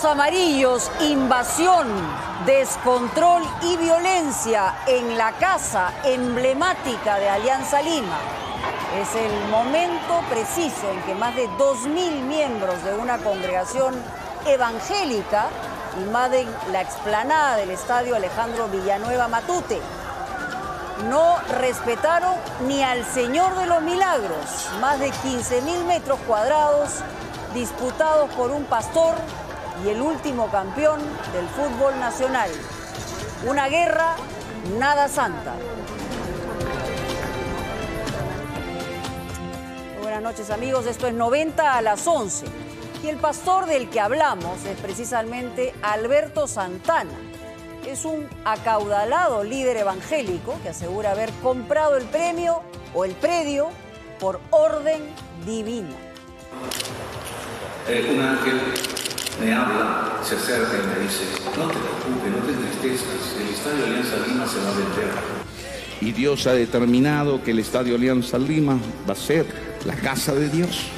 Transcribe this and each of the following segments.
amarillos, invasión, descontrol y violencia en la casa emblemática de Alianza Lima. Es el momento preciso en que más de 2.000 miembros de una congregación evangélica invaden la explanada del estadio Alejandro Villanueva Matute. No respetaron ni al Señor de los Milagros, más de 15.000 metros cuadrados disputados por un pastor y el último campeón del fútbol nacional. Una guerra nada santa. Buenas noches, amigos, esto es 90 a las 11. Y el pastor del que hablamos es precisamente Alberto Santana. Es un acaudalado líder evangélico que asegura haber comprado el premio o el predio por orden divina. Un ángel me habla, se acerca y me dice: no te preocupes, no te entristezcas, el Estadio Alianza Lima se va a vender. Y Dios ha determinado que el Estadio Alianza Lima va a ser la casa de Dios.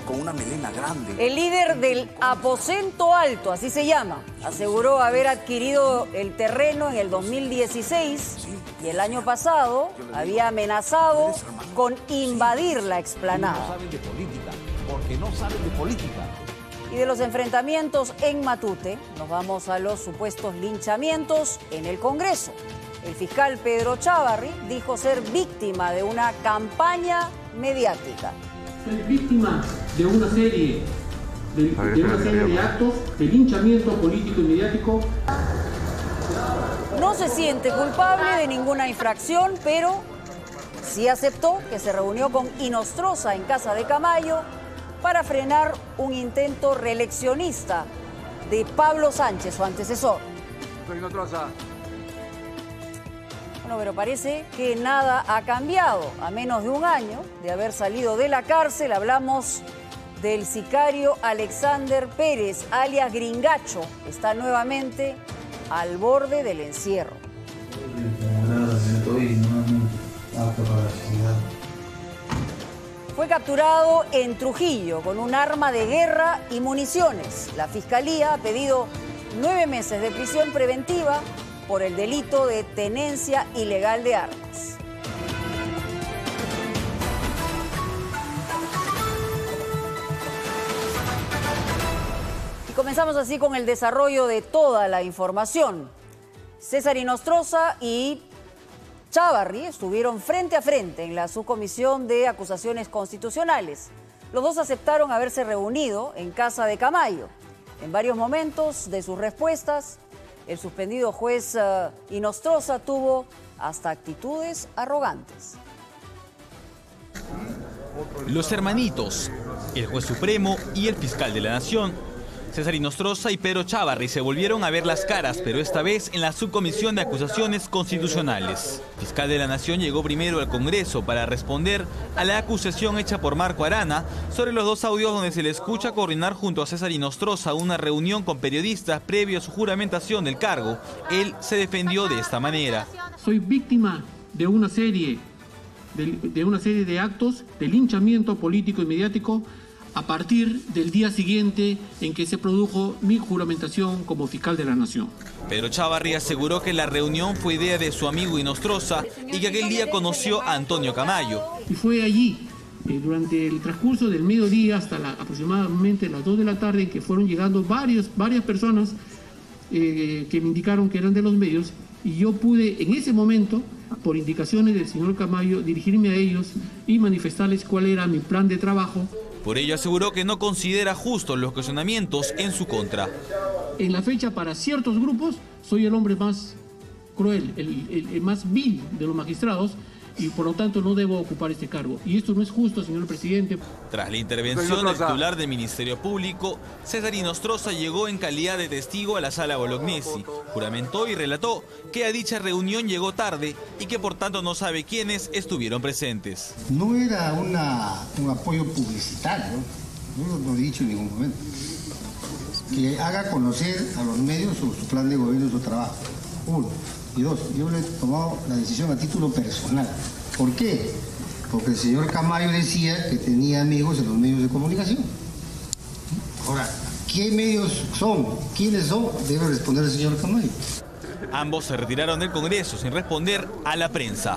Con una melena grande. El líder del Aposento Alto, así se llama, aseguró haber adquirido el terreno en el 2016 y el año pasado había amenazado con invadir la explanada. No saben de política, porque no saben de política. Y de los enfrentamientos en Matute, nos vamos a los supuestos linchamientos en el Congreso. El fiscal Pedro Chávarri dijo ser víctima de una campaña mediática. Soy víctima de una serie de actos de linchamiento político y mediático. No se siente culpable de ninguna infracción, pero sí aceptó que se reunió con Inostroza en casa de Camayo para frenar un intento reeleccionista de Pablo Sánchez, su antecesor. Bueno, pero parece que nada ha cambiado. A menos de un año de haber salido de la cárcel, hablamos del sicario Alexander Pérez, alias Gringacho. Está nuevamente al borde del encierro. Fue capturado en Trujillo con un arma de guerra y municiones. La Fiscalía ha pedido 9 meses de prisión preventiva por el delito de tenencia ilegal de armas. Y comenzamos así con el desarrollo de toda la información. César Inostroza y Chávarri estuvieron frente a frente en la subcomisión de acusaciones constitucionales. Los dos aceptaron haberse reunido en casa de Camayo. En varios momentos de sus respuestas, el suspendido juez Inostroza tuvo hasta actitudes arrogantes. Los hermanitos, el juez supremo y el fiscal de la nación, César Inostroza y Pedro Chávarri, se volvieron a ver las caras, pero esta vez en la subcomisión de acusaciones constitucionales. El fiscal de la nación llegó primero al Congreso para responder a la acusación hecha por Marco Arana sobre los 2 audios donde se le escucha coordinar junto a César Inostroza una reunión con periodistas previo a su juramentación del cargo. Él se defendió de esta manera. Soy víctima de una serie de actos de linchamiento político y mediático a partir del día siguiente en que se produjo mi juramentación como fiscal de la nación. Pedro Chávarri aseguró que la reunión fue idea de su amigo Inostroza y que aquel día conoció a Antonio Camayo. Y fue allí, durante el transcurso del mediodía hasta aproximadamente las 2 de la tarde, en que fueron llegando varias personas que me indicaron que eran de los medios, y yo pude en ese momento, por indicaciones del señor Camayo, dirigirme a ellos y manifestarles cuál era mi plan de trabajo. Por ello aseguró que no considera justos los cuestionamientos en su contra. En la fecha, para ciertos grupos, soy el hombre más cruel, el más vil de los magistrados, y por lo tanto no debo ocupar este cargo. Y esto no es justo, señor presidente. Tras la intervención del titular del Ministerio Público, César Inostroza llegó en calidad de testigo a la sala Bolognesi. Juramentó y relató que a dicha reunión llegó tarde y que por tanto no sabe quiénes estuvieron presentes. No era un apoyo publicitario, no lo he dicho en ningún momento. Que haga conocer a los medios su plan de gobierno y su trabajo. 1. Y 2, yo le he tomado la decisión a título personal. ¿Por qué? Porque el señor Camayo decía que tenía amigos en los medios de comunicación. Ahora, ¿qué medios son? ¿Quiénes son? Debe responder el señor Camayo. Ambos se retiraron del Congreso sin responder a la prensa.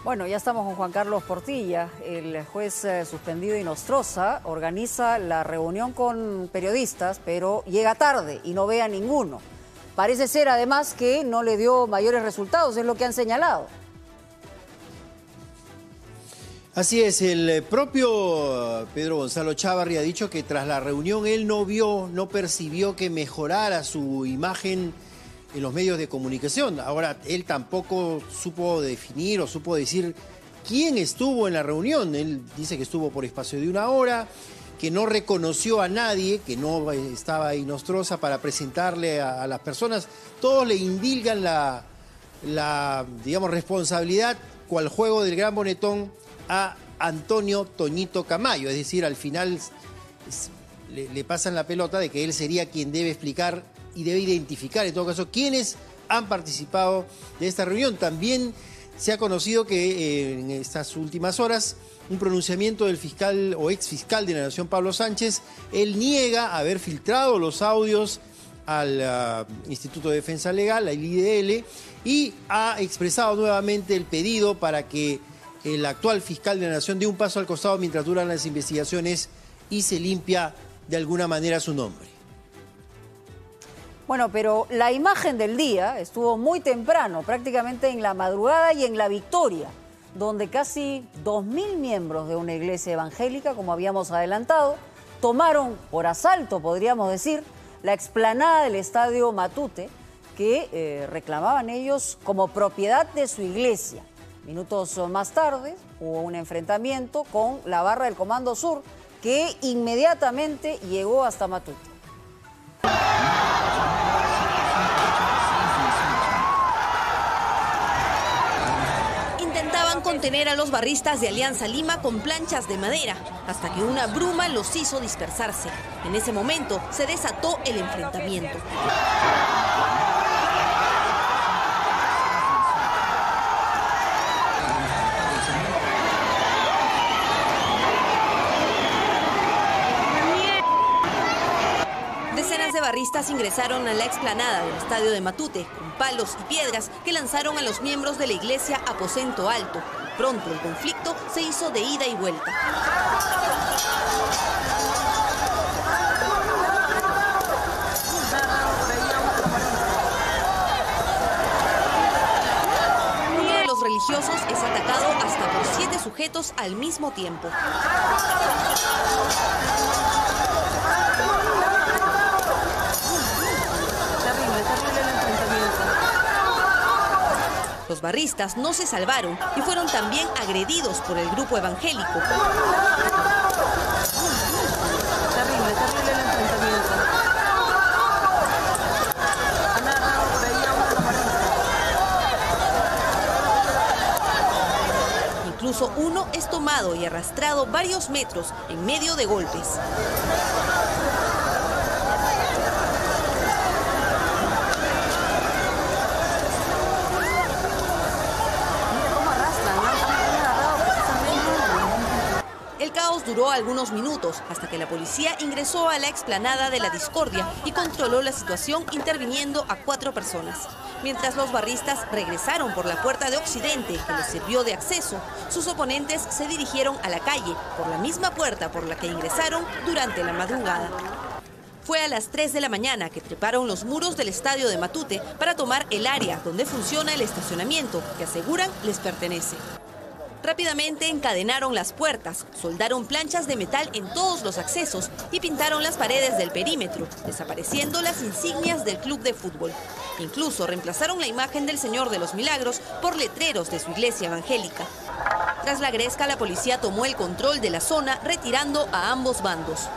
Bueno, ya estamos con Juan Carlos Portilla. El juez suspendido Inostroza organiza la reunión con periodistas, pero llega tarde y no ve a ninguno. Parece ser además que no le dio mayores resultados, es lo que han señalado. Así es, el propio Pedro Gonzalo Chávarri ha dicho que tras la reunión él no percibió que mejorara su imagen en los medios de comunicación. Ahora, él tampoco supo definir o supo decir quién estuvo en la reunión. Él dice que estuvo por espacio de 1 hora, que no reconoció a nadie, que no estaba Inostroza para presentarle a las personas. Todos le indilgan la digamos, responsabilidad, cual juego del Gran Bonetón, a Antonio Toñito Camayo. Es decir, al final le pasan la pelota de que él sería quien debe explicar y debe identificar, en todo caso, quiénes han participado de esta reunión. También se ha conocido que en estas últimas horas un pronunciamiento del fiscal o exfiscal de la Nación, Pablo Sánchez, él niega haber filtrado los audios al Instituto de Defensa Legal, al IDL, y ha expresado nuevamente el pedido para que el actual fiscal de la Nación dé un paso al costado mientras duran las investigaciones y se limpia de alguna manera su nombre. Bueno, pero la imagen del día estuvo muy temprano, prácticamente en la madrugada y en La Victoria, donde casi 2.000 miembros de una iglesia evangélica, como habíamos adelantado, tomaron por asalto, podríamos decir, la explanada del Estadio Matute, que reclamaban ellos como propiedad de su iglesia. Minutos más tarde hubo un enfrentamiento con la barra del Comando Sur, que inmediatamente llegó hasta Matute. Intentaban contener a los barristas de Alianza Lima con planchas de madera, hasta que una bruma los hizo dispersarse. En ese momento se desató el enfrentamiento. Decenas de barristas ingresaron a la explanada del estadio de Matute con palos y piedras que lanzaron a los miembros de la iglesia Aposento Alto. Pronto el conflicto se hizo de ida y vuelta. Uno de los religiosos es atacado hasta por 7 sujetos al mismo tiempo. Los barristas no se salvaron y fueron también agredidos por el grupo evangélico. Terrible el enfrentamiento. Incluso uno es tomado y arrastrado varios metros en medio de golpes. El caos duró algunos minutos hasta que la policía ingresó a la explanada de la discordia y controló la situación interviniendo a 4 personas. Mientras los barristas regresaron por la puerta de Occidente que les sirvió de acceso, sus oponentes se dirigieron a la calle por la misma puerta por la que ingresaron durante la madrugada. Fue a las 3 de la mañana que treparon los muros del estadio de Matute para tomar el área donde funciona el estacionamiento, que aseguran les pertenece. Rápidamente encadenaron las puertas, soldaron planchas de metal en todos los accesos y pintaron las paredes del perímetro, desapareciendo las insignias del club de fútbol. Incluso reemplazaron la imagen del Señor de los Milagros por letreros de su iglesia evangélica. Tras la gresca, la policía tomó el control de la zona, retirando a ambos bandos.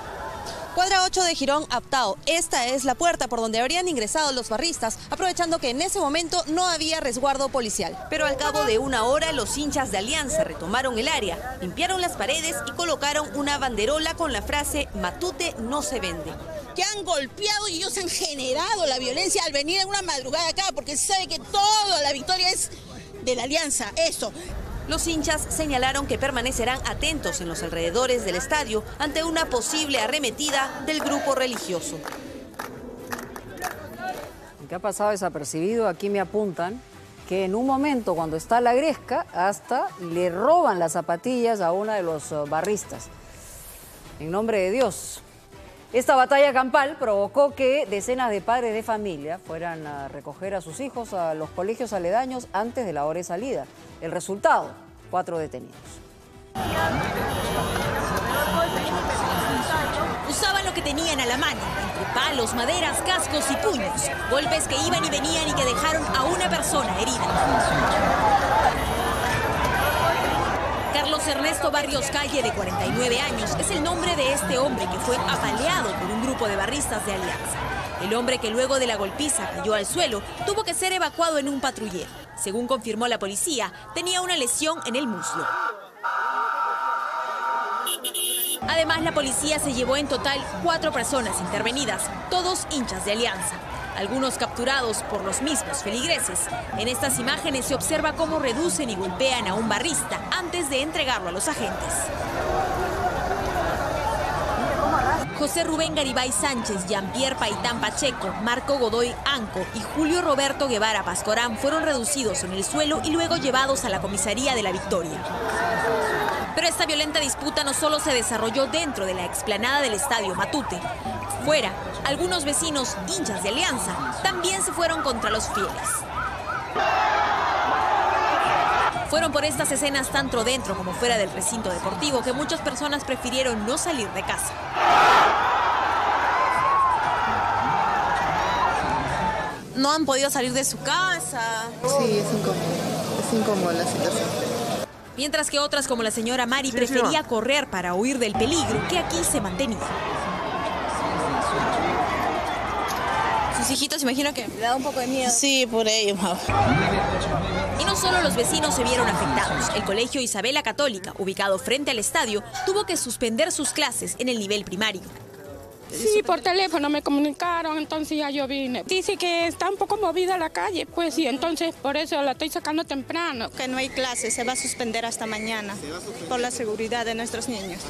Cuadra 8 de Girón, Aptao. Esta es la puerta por donde habrían ingresado los barristas, aprovechando que en ese momento no había resguardo policial. Pero al cabo de 1 hora, los hinchas de Alianza retomaron el área, limpiaron las paredes y colocaron una banderola con la frase "Matute no se vende". Que han golpeado y ellos han generado la violencia al venir en una madrugada acá, porque se sabe que toda la victoria es de la Alianza, eso. Los hinchas señalaron que permanecerán atentos en los alrededores del estadio ante una posible arremetida del grupo religioso. ¿Qué ha pasado desapercibido? Aquí me apuntan que en un momento, cuando está la gresca, hasta le roban las zapatillas a uno de los barristas. En nombre de Dios. Esta batalla campal provocó que decenas de padres de familia fueran a recoger a sus hijos a los colegios aledaños antes de la hora de salida. El resultado, 4 detenidos. Usaban lo que tenían a la mano, entre palos, maderas, cascos y puños. Golpes que iban y venían y que dejaron a una persona herida. Carlos Ernesto Barrios Calle, de 49 años, es el nombre de este hombre que fue apaleado por un grupo de barristas de Alianza. El hombre, que luego de la golpiza cayó al suelo, tuvo que ser evacuado en un patrullero. Según confirmó la policía, tenía una lesión en el muslo. Además, la policía se llevó en total 4 personas intervenidas, todos hinchas de Alianza. Algunos capturados por los mismos feligreses. En estas imágenes se observa cómo reducen y golpean a un barrista antes de entregarlo a los agentes. José Rubén Garibay Sánchez, Jean-Pierre Paitán Pacheco, Marco Godoy Anco y Julio Roberto Guevara Pascorán fueron reducidos en el suelo y luego llevados a la comisaría de La Victoria. Pero esta violenta disputa no solo se desarrolló dentro de la explanada del estadio Matute. Fuera, algunos vecinos hinchas de Alianza también se fueron contra los fieles. Fueron por estas escenas tanto dentro como fuera del recinto deportivo que muchas personas prefirieron no salir de casa. ¿No han podido salir de su casa? Sí, es incómodo la situación. Mientras que otras, como la señora Mari, prefería correr para huir del peligro que aquí se mantenía. Sus hijitos, imagino que le da un poco de miedo. Sí, por ello. Y no solo los vecinos se vieron afectados. El colegio Isabela Católica, ubicado frente al estadio, tuvo que suspender sus clases en el nivel primario. Sí, por teléfono me comunicaron, entonces ya yo vine. Dice que está un poco movida la calle, pues sí, entonces por eso la estoy sacando temprano. Que no hay clases, se va a suspender hasta mañana, por la seguridad de nuestros niños.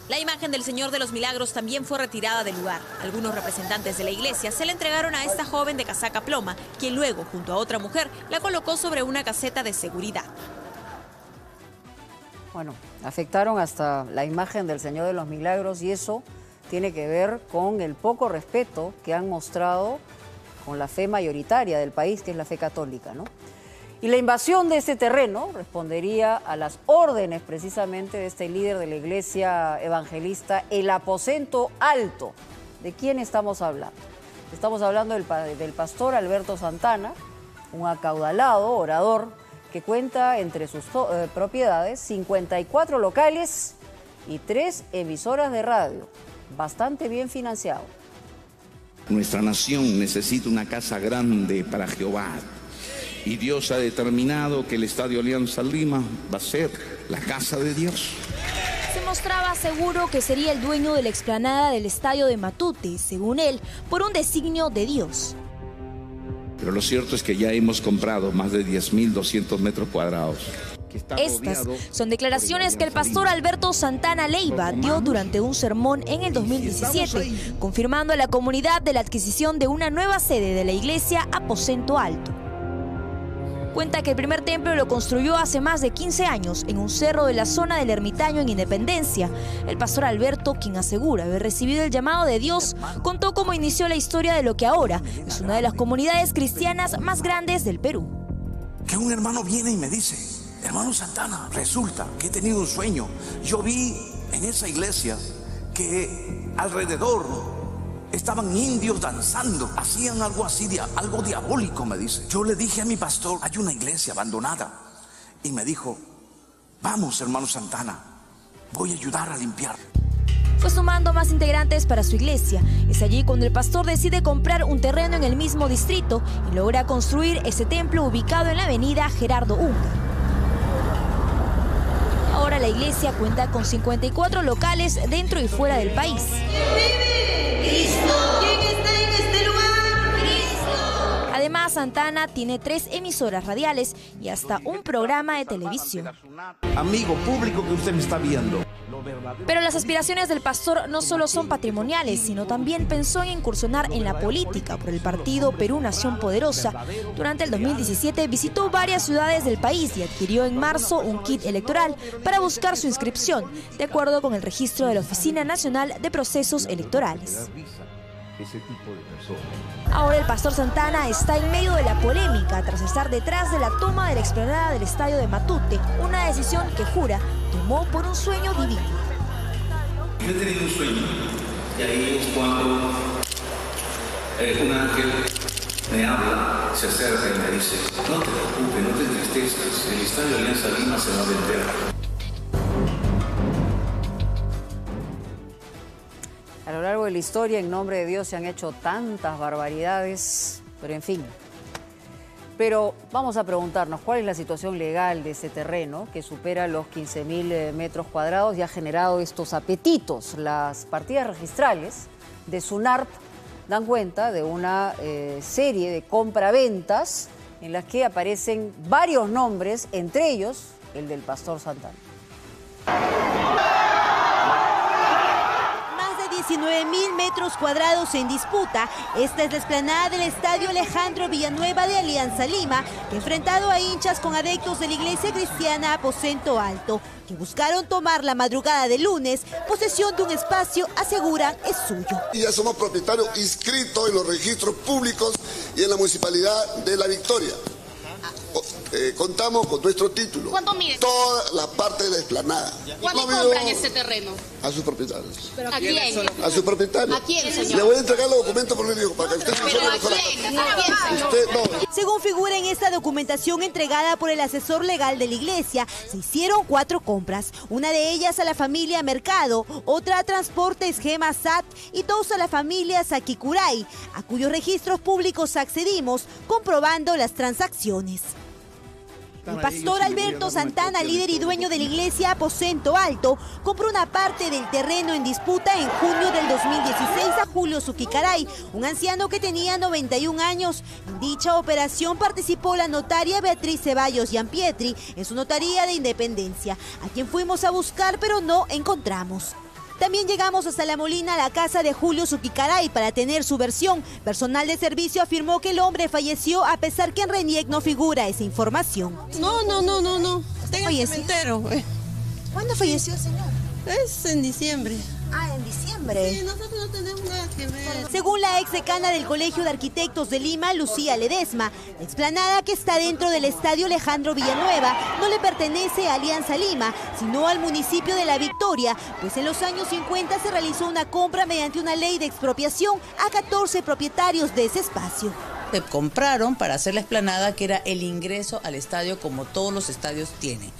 La imagen del Señor de los Milagros también fue retirada del lugar. Algunos representantes de la iglesia se la entregaron a esta joven de casaca ploma, quien luego, junto a otra mujer, la colocó sobre una caseta de seguridad. Bueno, afectaron hasta la imagen del Señor de los Milagros y eso tiene que ver con el poco respeto que han mostrado con la fe mayoritaria del país, que es la fe católica, ¿no? Y la invasión de este terreno respondería a las órdenes precisamente de este líder de la iglesia evangelista, el Aposento Alto. ¿De quién estamos hablando? Estamos hablando del pastor Alberto Santana, un acaudalado orador que cuenta entre sus propiedades 54 locales y 3 emisoras de radio. Bastante bien financiado. Nuestra nación necesita una casa grande para Jehová. Y Dios ha determinado que el Estadio Alianza Lima va a ser la casa de Dios. Se mostraba seguro que sería el dueño de la explanada del estadio de Matute, según él, por un designio de Dios. Pero lo cierto es que ya hemos comprado más de 10.200 metros cuadrados. Estas son declaraciones que el pastor Alberto Santana Leiva dio durante un sermón en el 2017, confirmando a la comunidad de la adquisición de una nueva sede de la iglesia Aposento Alto. Cuenta que el primer templo lo construyó hace más de 15 años en un cerro de la zona del Ermitaño en Independencia. El pastor Alberto, quien asegura haber recibido el llamado de Dios, contó cómo inició la historia de lo que ahora es una de las comunidades cristianas más grandes del Perú. Que un hermano viene y me dice: hermano Santana, resulta que he tenido un sueño. Yo vi en esa iglesia que alrededor estaban indios danzando, hacían algo así, algo diabólico, me dice. Yo le dije a mi pastor: hay una iglesia abandonada. Y me dijo: vamos, hermano Santana, voy a ayudar a limpiar. Fue sumando más integrantes para su iglesia. Es allí cuando el pastor decide comprar un terreno en el mismo distrito y logra construir ese templo ubicado en la avenida Gerardo Ungar. Ahora la iglesia cuenta con 54 locales dentro y fuera del país. Además, Santana tiene 3 emisoras radiales y hasta un programa de televisión. Amigo público que usted me está viendo. Pero las aspiraciones del pastor no solo son patrimoniales, sino también pensó en incursionar en la política por el partido Perú Nación Poderosa. Durante el 2017 visitó varias ciudades del país y adquirió en marzo un kit electoral para buscar su inscripción, de acuerdo con el registro de la Oficina Nacional de Procesos Electorales. Ahora el pastor Santana está en medio de la polémica tras estar detrás de la toma de la explanada del estadio de Matute, una decisión que jura tomó por un sueño divino. Yo he tenido un sueño y ahí es cuando un ángel me habla, se acerca y me dice: no te preocupes, no te entristezcas, el estadio Alianza Lima se va a vender. A lo largo de la historia, en nombre de Dios, se han hecho tantas barbaridades, pero en fin. Pero vamos a preguntarnos, ¿cuál es la situación legal de ese terreno que supera los 15.000 metros cuadrados y ha generado estos apetitos? Las partidas registrales de SUNARP dan cuenta de una serie de compraventas en las que aparecen varios nombres, entre ellos el del pastor Santana. 19.000 metros cuadrados en disputa. Esta es la explanada del estadio Alejandro Villanueva de Alianza Lima, que ha enfrentado a hinchas con adeptos de la iglesia cristiana Aposento Alto, que buscaron tomar la madrugada de lunes posesión de un espacio, aseguran, es suyo. Y ya somos propietarios inscritos en los registros públicos y en la municipalidad de La Victoria. Contamos con nuestro título. ¿Cuánto mide? Toda la parte de la explanada. ¿Cuánto compran este terreno? A sus propietarios. ¿A quién? A sus propietarios. ¿A quién, señor? Le voy a entregar los documentos por medio para que usted se ¿Pero a quién? Usted no. Según figura en esta documentación entregada por el asesor legal de la iglesia, se hicieron 4 compras. Una de ellas a la familia Mercado, otra a Transportes Gema Sat y 2 a la familia Sakicuray, a cuyos registros públicos accedimos comprobando las transacciones. El pastor Alberto Santana, líder y dueño de la iglesia Aposento Alto, compró una parte del terreno en disputa en junio del 2016 a Julio Suquicaray, un anciano que tenía 91 años. En dicha operación participó la notaria Beatriz Ceballos Giampietri en su notaría de Independencia, a quien fuimos a buscar pero no encontramos. También llegamos hasta La Molina, a la casa de Julio Suquicaray, para tener su versión. Personal de servicio afirmó que el hombre falleció a pesar que en RENIEC no figura esa información. No. Está en el cementerio. ¿Cuándo falleció el señor? Es en diciembre. Ah, en diciembre. Sí, nosotros no tenemos nada que ver. Según la ex decana del Colegio de Arquitectos de Lima, Lucía Ledesma, la explanada que está dentro del estadio Alejandro Villanueva no le pertenece a Alianza Lima, sino al municipio de La Victoria, pues en los años 50 se realizó una compra mediante una ley de expropiación a 14 propietarios de ese espacio. Se compraron para hacer la explanada, que era el ingreso al estadio como todos los estadios tienen.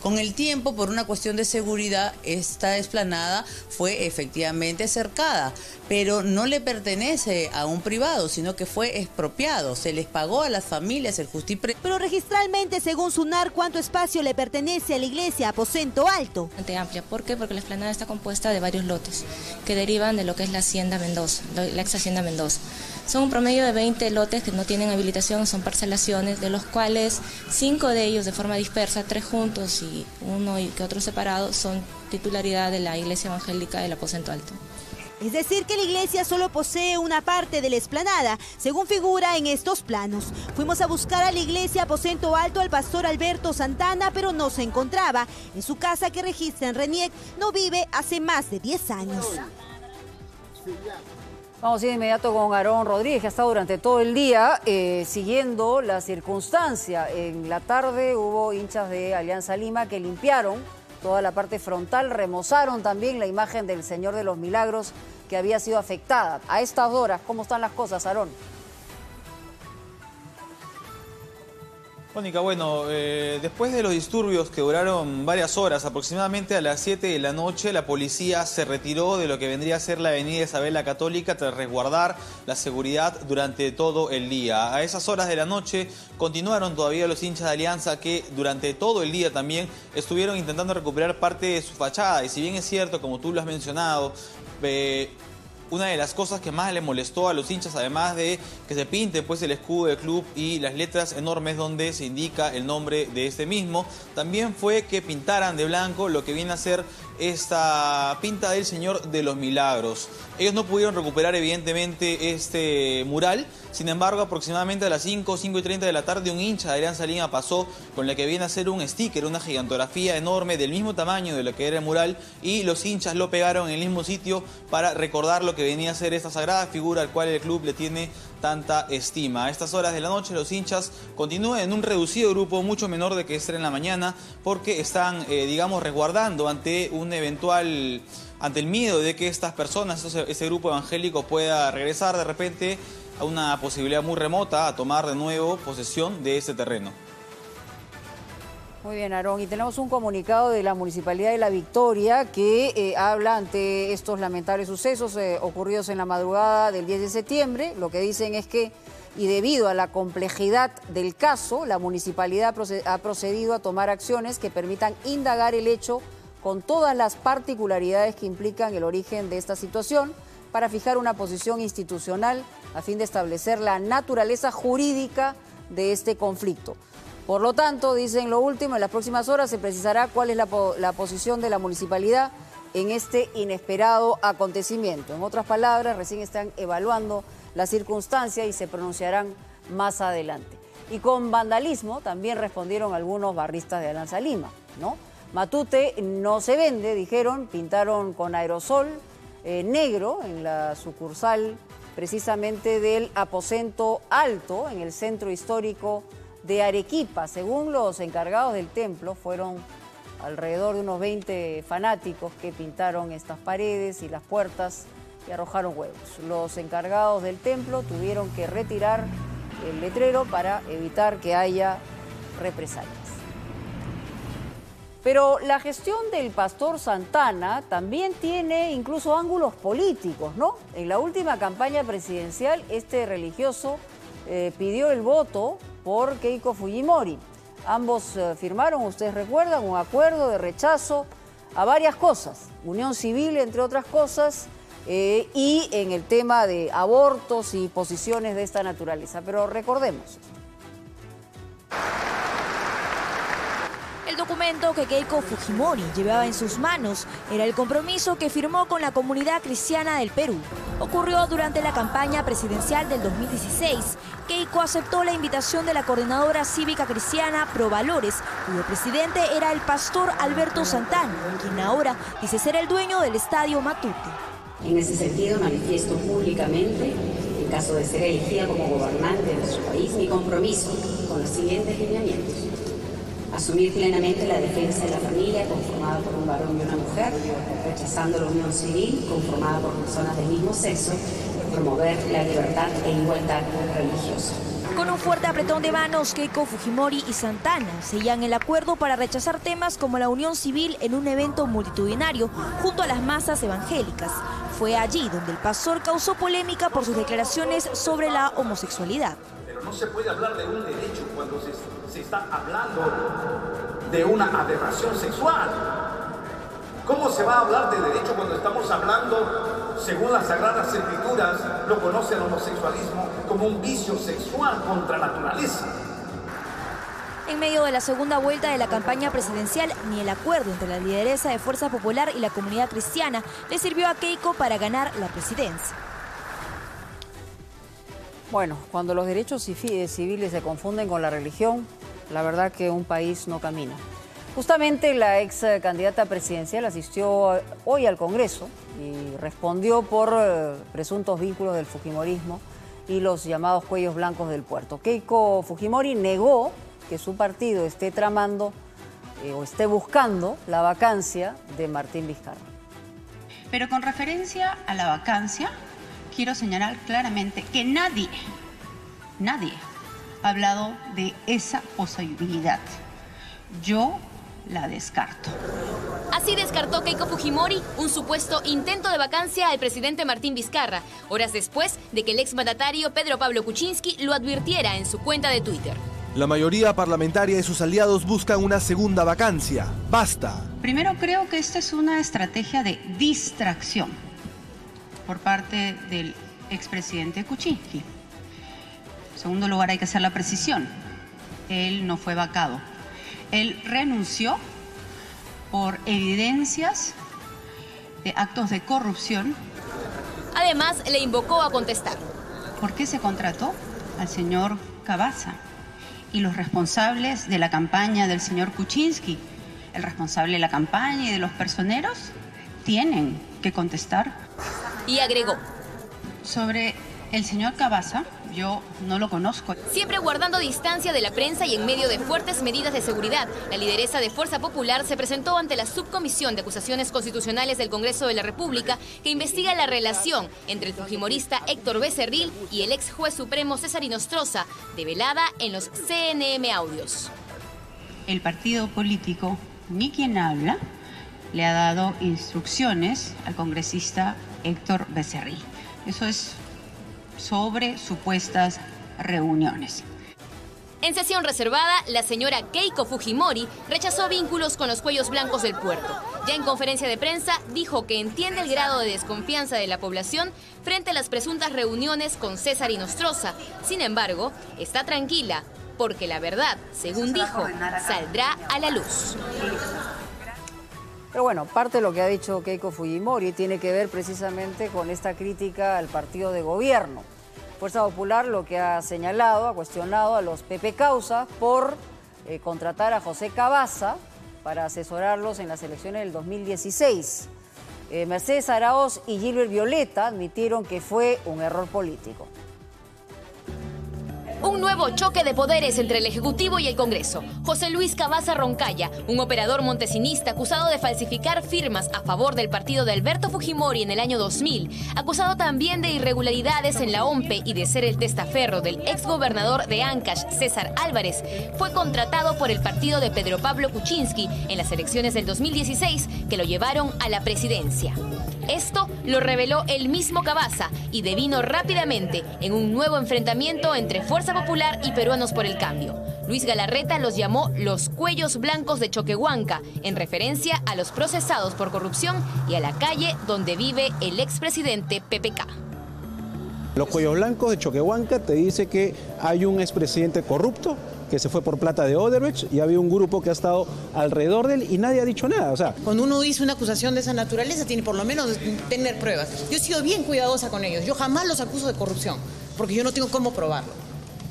Con el tiempo, por una cuestión de seguridad, esta explanada fue efectivamente cercada, pero no le pertenece a un privado, sino que fue expropiado. Se les pagó a las familias el justipre. Pero registralmente, según SUNAR, ¿cuánto espacio le pertenece a la iglesia Aposento Alto? Bastante amplia. ¿Por qué? Porque la explanada está compuesta de varios lotes que derivan de lo que es la Hacienda Mendoza, la ex Hacienda Mendoza. Son un promedio de 20 lotes que no tienen habilitación, son parcelaciones, de los cuales 5 de ellos de forma dispersa, 3 juntos y uno y que otro separado, son titularidad de la Iglesia Evangélica del Aposento Alto. Es decir, que la iglesia solo posee una parte de la explanada, según figura en estos planos. Fuimos a buscar a la iglesia Aposento Alto al pastor Alberto Santana, pero no se encontraba. En su casa, que registra en RENIEC, no vive hace más de 10 años. Vamos a ir de inmediato con Aarón Rodríguez, que ha estado durante todo el día siguiendo la circunstancia. En la tarde hubo hinchas de Alianza Lima que limpiaron toda la parte frontal, remozaron también la imagen del Señor de los Milagros que había sido afectada. A estas horas, ¿cómo están las cosas, Aarón? Mónica, bueno, después de los disturbios que duraron varias horas, aproximadamente a las 7 de la noche, la policía se retiró de lo que vendría a ser la avenida Isabel la Católica tras resguardar la seguridad durante todo el día. A esas horas de la noche continuaron todavía los hinchas de Alianza, que durante todo el día también estuvieron intentando recuperar parte de su fachada. Y si bien es cierto, como tú lo has mencionado, una de las cosas que más le molestó a los hinchas, además de que se pinte pues el escudo del club y las letras enormes donde se indica el nombre de este mismo, también fue que pintaran de blanco lo que viene a ser esta pinta del Señor de los Milagros. Ellos no pudieron recuperar evidentemente este mural, sin embargo aproximadamente a las 5:30 de la tarde un hincha de Alianza Lima pasó con la que viene a ser un sticker, una gigantografía enorme del mismo tamaño de lo que era el mural, y los hinchas lo pegaron en el mismo sitio para recordar lo que venía a ser esta sagrada figura al cual el club le tiene tanta estima. A estas horas de la noche los hinchas continúan en un reducido grupo mucho menor de que estar en la mañana, porque están, digamos, resguardando ante el miedo de que estas personas, ese grupo evangélico pueda regresar de repente a una posibilidad muy remota a tomar de nuevo posesión de este terreno. Muy bien, Aarón. Y tenemos un comunicado de la Municipalidad de La Victoria que habla ante estos lamentables sucesos ocurridos en la madrugada del 10 de septiembre. Lo que dicen es que, y debido a la complejidad del caso, la Municipalidad ha procedido a tomar acciones que permitan indagar el hecho con todas las particularidades que implican el origen de esta situación, para fijar una posición institucional a fin de establecer la naturaleza jurídica de este conflicto. Por lo tanto, dicen lo último, en las próximas horas se precisará cuál es la posición de la municipalidad en este inesperado acontecimiento. En otras palabras, recién están evaluando la circunstancia y se pronunciarán más adelante. Y con vandalismo también respondieron algunos barristas de Alianza Lima, ¿no? Matute no se vende, dijeron, pintaron con aerosol negro en la sucursal precisamente del Aposento Alto, en el centro histórico de Arequipa. Según los encargados del templo, fueron alrededor de unos 20 fanáticos que pintaron estas paredes y las puertas y arrojaron huevos. Los encargados del templo tuvieron que retirar el letrero para evitar que haya represalias. Pero la gestión del pastor Santana también tiene incluso ángulos políticos, ¿no? En la última campaña presidencial, este religioso pidió el voto por Keiko Fujimori. Ambos firmaron, ustedes recuerdan, un acuerdo de rechazo a varias cosas, unión civil entre otras cosas, y en el tema de abortos y posiciones de esta naturaleza. Pero recordemos. El documento que Keiko Fujimori llevaba en sus manos era el compromiso que firmó con la comunidad cristiana del Perú. Ocurrió durante la campaña presidencial del 2016. Keiko aceptó la invitación de la coordinadora cívica cristiana Pro Valores, cuyo presidente era el pastor Alberto Santana, quien ahora dice ser el dueño del estadio Matute. En ese sentido, manifiesto públicamente, en caso de ser elegida como gobernante de nuestro país, mi compromiso con los siguientes lineamientos. Asumir plenamente la defensa de la familia conformada por un varón y una mujer, rechazando la unión civil conformada por personas del mismo sexo, y promover la libertad e igualdad religiosa. Con un fuerte apretón de manos, Keiko Fujimori y Santana sellan el acuerdo para rechazar temas como la unión civil en un evento multitudinario junto a las masas evangélicas. Fue allí donde el pastor causó polémica por sus declaraciones sobre la homosexualidad. Pero no se puede hablar de un derecho cuando se está hablando de una aberración sexual. ¿Cómo se va a hablar de derecho cuando estamos hablando, según las Sagradas Escrituras, lo conoce el homosexualismo como un vicio sexual contra naturaleza? En medio de la segunda vuelta de la campaña presidencial, ni el acuerdo entre la lideresa de Fuerza Popular y la comunidad cristiana le sirvió a Keiko para ganar la presidencia. Bueno, cuando los derechos civiles se confunden con la religión, la verdad que un país no camina. Justamente la ex candidata presidencial asistió hoy al Congreso y respondió por presuntos vínculos del fujimorismo y los llamados cuellos blancos del puerto. Keiko Fujimori negó que su partido esté tramando o esté buscando la vacancia de Martín Vizcarra. Pero con referencia a la vacancia, quiero señalar claramente que nadie ha hablado de esa posibilidad. Yo la descarto. Así descartó Keiko Fujimori un supuesto intento de vacancia al presidente Martín Vizcarra, horas después de que el exmandatario Pedro Pablo Kuczynski lo advirtiera en su cuenta de Twitter. La mayoría parlamentaria y sus aliados buscan una segunda vacancia. ¡Basta! Primero, creo que esta es una estrategia de distracción. por parte del expresidente Kuczynski. En segundo lugar, hay que hacer la precisión. Él no fue vacado. Él renunció por evidencias de actos de corrupción. Además, le invocó a contestar. ¿Por qué se contrató al señor Cavazza? Y los responsables de la campaña del señor Kuczynski, el responsable de la campaña y de los personeros, tienen que contestar. Y agregó. Sobre el señor Cavazza, yo no lo conozco. Siempre guardando distancia de la prensa y en medio de fuertes medidas de seguridad, la lideresa de Fuerza Popular se presentó ante la Subcomisión de Acusaciones Constitucionales del Congreso de la República que investiga la relación entre el fujimorista Héctor Becerril y el ex juez supremo César Inostroza, develada en los CNM audios. El partido político, ni quien habla, le ha dado instrucciones al congresista Héctor Becerril. Eso es sobre supuestas reuniones. En sesión reservada, la señora Keiko Fujimori rechazó vínculos con los cuellos blancos del puerto. Ya en conferencia de prensa dijo que entiende el grado de desconfianza de la población frente a las presuntas reuniones con César Inostroza. Sin embargo, está tranquila porque la verdad, según dijo, saldrá a la luz. Pero bueno, parte de lo que ha dicho Keiko Fujimori tiene que ver precisamente con esta crítica al partido de gobierno. Fuerza Popular lo que ha señalado, ha cuestionado a los Pepe Causa por contratar a José Cavazza para asesorarlos en las elecciones del 2016. Mercedes Araoz y Gilbert Violeta admitieron que fue un error político. Un nuevo choque de poderes entre el Ejecutivo y el Congreso. José Luis Cavazza Roncaya, un operador montesinista acusado de falsificar firmas a favor del partido de Alberto Fujimori en el año 2000, acusado también de irregularidades en la OMPE y de ser el testaferro del exgobernador de Ancash, César Álvarez, fue contratado por el partido de Pedro Pablo Kuczynski en las elecciones del 2016 que lo llevaron a la presidencia. Esto lo reveló el mismo Cavazza y devino rápidamente en un nuevo enfrentamiento entre Fuerza Popular y Peruanos por el Cambio. Luis Galarreta los llamó los cuellos blancos de Choquehuanca, en referencia a los procesados por corrupción y a la calle donde vive el expresidente PPK. Los cuellos blancos de Choquehuanca te dice que hay un expresidente corrupto que se fue por plata de Odebrecht y había un grupo que ha estado alrededor de él y nadie ha dicho nada. O sea, cuando uno dice una acusación de esa naturaleza tiene por lo menos tener pruebas. Yo he sido bien cuidadosa con ellos. Yo jamás los acuso de corrupción porque yo no tengo cómo probarlo.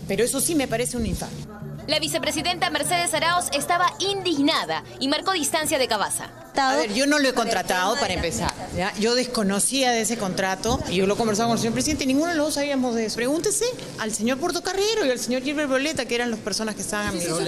Pero eso sí me parece una infamia. La vicepresidenta Mercedes Araoz estaba indignada y marcó distancia de Cavazza. A ver, yo no lo he contratado para empezar, ¿ya? Yo desconocía de ese contrato y yo lo he conversado con el señor presidente y ninguno de los dos sabíamos de eso. Pregúntese al señor Portocarrero y al señor Gilbert Violeta, que eran las personas que estaban a mi lado.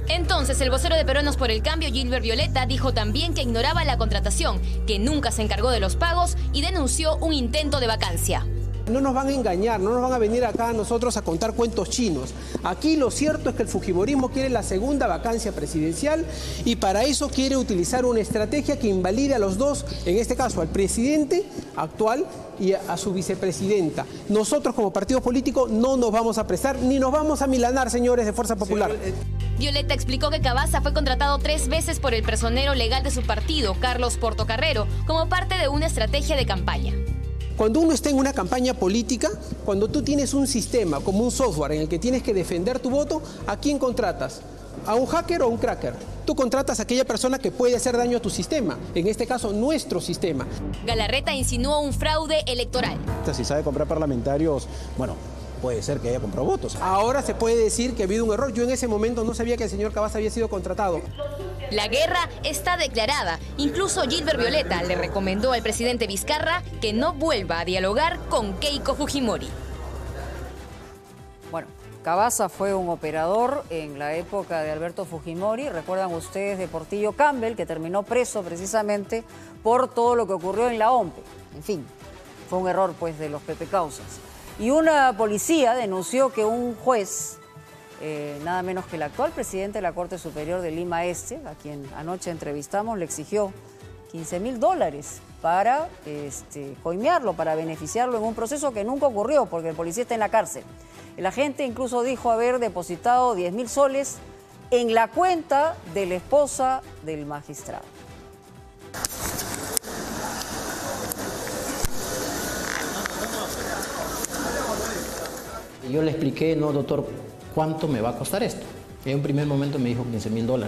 Entonces, el vocero de Peruanos por el Cambio, Gilbert Violeta, dijo también que ignoraba la contratación, que nunca se encargó de los pagos y denunció un intento de vacancia. No nos van a engañar, no nos van a venir acá a nosotros a contar cuentos chinos. Aquí lo cierto es que el fujimorismo quiere la segunda vacancia presidencial y para eso quiere utilizar una estrategia que invalide a los dos, en este caso al presidente actual y a su vicepresidenta. Nosotros como partido político no nos vamos a prestar ni nos vamos a milanar, señores de Fuerza Popular. Violeta explicó que Cavazza fue contratado 3 veces por el personero legal de su partido, Carlos Portocarrero, como parte de una estrategia de campaña. Cuando uno está en una campaña política, cuando tú tienes un sistema como un software en el que tienes que defender tu voto, ¿a quién contratas? ¿A un hacker o a un cracker? Tú contratas a aquella persona que puede hacer daño a tu sistema, en este caso nuestro sistema. Galarreta insinuó un fraude electoral. Si sabe comprar parlamentarios, bueno, puede ser que haya comprado votos. Ahora se puede decir que ha habido un error. Yo en ese momento no sabía que el señor Cavazza había sido contratado. La guerra está declarada. Incluso Gilbert Violeta le recomendó al presidente Vizcarra que no vuelva a dialogar con Keiko Fujimori. Bueno, Cavazza fue un operador en la época de Alberto Fujimori. Recuerdan ustedes de Portillo Campbell, que terminó preso precisamente por todo lo que ocurrió en la OMPE. En fin, fue un error pues de los Pepe Causas. Y una policía denunció que un juez, nada menos que el actual presidente de la Corte Superior de Lima Este, a quien anoche entrevistamos, le exigió $15.000 para coimearlo, para beneficiarlo en un proceso que nunca ocurrió porque el policía está en la cárcel. El agente incluso dijo haber depositado 10.000 soles en la cuenta de la esposa del magistrado. Yo le expliqué, no, doctor, ¿cuánto me va a costar esto? En un primer momento me dijo $15.000.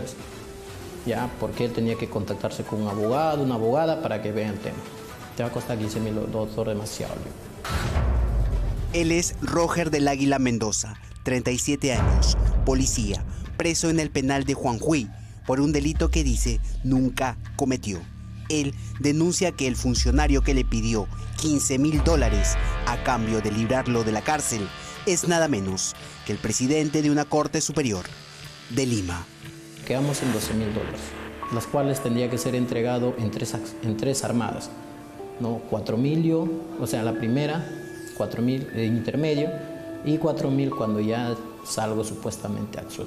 Ya, porque él tenía que contactarse con un abogado, una abogada para que vean el tema. Te va a costar $15.000, doctor, demasiado. Él es Roger del Águila Mendoza, 37 años, policía, preso en el penal de Juanjuy por un delito que dice nunca cometió. Él denuncia que el funcionario que le pidió $15.000 a cambio de librarlo de la cárcel es nada menos que el presidente de una corte superior de Lima. Quedamos en $12.000, las cuales tendría que ser entregado en tres armadas, ¿no? 4.000 yo, o sea, la primera, 4.000 de intermedio y 4.000 cuando ya salgo supuestamente al sur.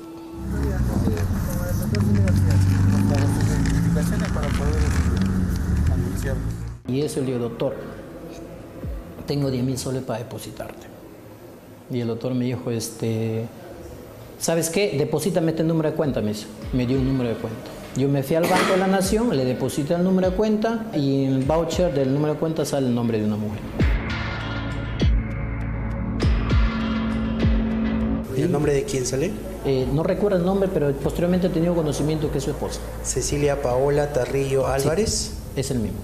Y eso le digo, doctor, tengo 10.000 soles para depositarte. Y el doctor me dijo, ¿sabes qué? Deposítame este número de cuenta, me dio un número de cuenta. Yo me fui al Banco de la Nación, le deposité el número de cuenta y en el voucher del número de cuenta sale el nombre de una mujer. ¿Y el nombre de quién sale? No recuerdo el nombre, pero posteriormente he tenido conocimiento que es su esposa. Cecilia Paola Tarrillo Álvarez. Sí, es el mismo.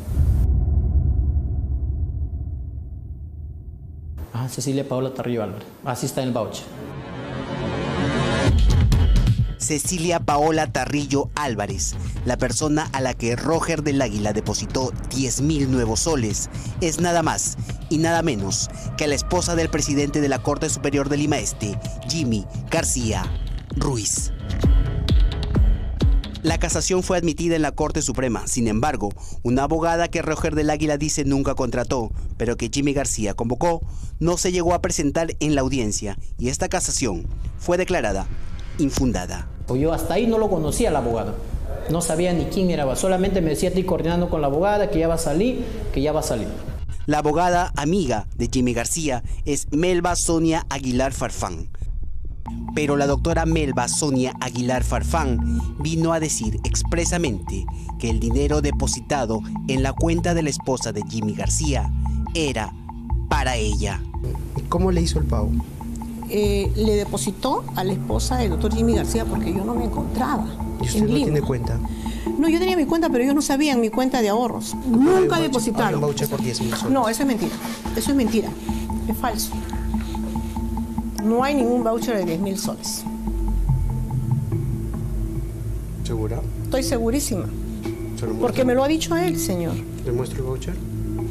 Cecilia Paola Tarrillo Álvarez. Así está en el voucher. Cecilia Paola Tarrillo Álvarez, la persona a la que Roger del Águila depositó 10.000 nuevos soles, es nada más y nada menos que la esposa del presidente de la Corte Superior de Lima Este, Jimmy García Ruiz. La casación fue admitida en la Corte Suprema. Sin embargo, una abogada que Roger del Águila dice nunca contrató, pero que Jimmy García convocó, no se llegó a presentar en la audiencia y esta casación fue declarada infundada. Yo hasta ahí no lo conocía al abogado. No sabía ni quién era. Solamente me decía, estoy coordinando con la abogada, que ya va a salir, que ya va a salir. La abogada amiga de Jimmy García es Melba Sonia Aguilar Farfán. Pero la doctora Melba Sonia Aguilar Farfán vino a decir expresamente que el dinero depositado en la cuenta de la esposa de Jimmy García era para ella. ¿Cómo le hizo el pago? Le depositó a la esposa del doctor Jimmy García porque yo no me encontraba. ¿Y usted no tiene cuenta? No, yo tenía mi cuenta, pero ellos no sabían mi cuenta de ahorros. Nunca depositaron. ¿Un voucher por 10.000 soles? No, eso es mentira. Eso es mentira. Es falso. No hay ningún voucher de 10.000 soles. ¿Segura? Estoy segurísima. Porque me lo ha dicho él, señor. ¿Le muestro el voucher?